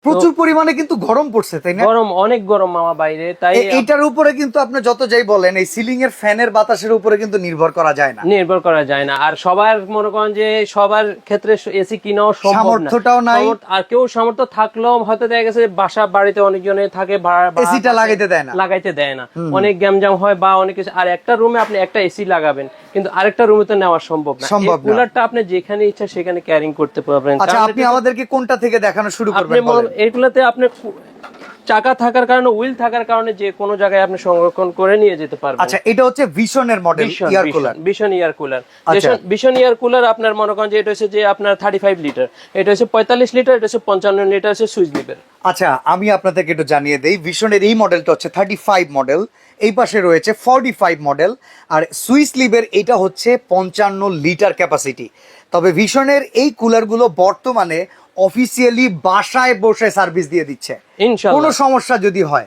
প্রচুর পরিমাণে কিন্তু গরম পড়ছে, তাই না? গরম, অনেক গরম মামা বাইরে। তাই এইটার উপরে কিন্তু আপনি যত যাই বলেন, এই সিলিং এর ফ্যানের বাতাসের উপরে কিন্তু নির্ভর করা যায় না, নির্ভর করা যায় না। আর সবার মনে করেন যে সবার ক্ষেত্রে এসি কিনাও সম্ভব না, সামর্থ্যটাও নাই। আর কেউ সামর্থ্য থাকলেও হয়তো দেখা গেছে বাসা বাড়িতে অনেকজনে থাকে, এসিটা লাগাইতে দেয় না, লাগাইতে দেয় না, অনেক গ্যামজাম হয় বা অনেক কিছু। আর একটা রুমে আপনি একটা এসি লাগাবেন, কিন্তু আরেকটা রুমে তো নেওয়া সম্ভব না। এই কুলারটা আপনি যেখানে ইচ্ছা সেখানে ক্যারিং করতে পারবেন। আচ্ছা, আপনি আমাদেরকে কোনটা থেকে দেখানো শুরু করবেন বলেন? এইগুলাতে আপনি চাকা থাকার কারণে, হুইল থাকার কারণে যে কোনো জায়গায় আপনি সংরক্ষণ করে নিয়ে যেতে পারবেন। আচ্ছা, এটা হচ্ছে ভিশনের model air cooler. Vision air cooler, Vision air cooler আপনার মনে করেন যে এটা হচ্ছে যে আপনার 35 লিটার, এটা হচ্ছে 45 লিটার, এটা হচ্ছে 55 লিটার, হচ্ছে সুইচ লিভার। আচ্ছা, আমি আপনাদেরকে একটু জানিয়ে দেই, ভিশনের এই মডেলটা হচ্ছে 35 মডেল, এই পাশে রয়েছে 45 মডেল, আর সুইস লিভের এটা হচ্ছে 55 লিটার ক্যাপাসিটি। তবে ভিশনের এই কুলারগুলো বর্তমানে অফিসিয়ালি বাসায় বসে সার্ভিস দিয়ে দিচ্ছে, ইনশাআল্লাহ। কোনো সমস্যা যদি হয়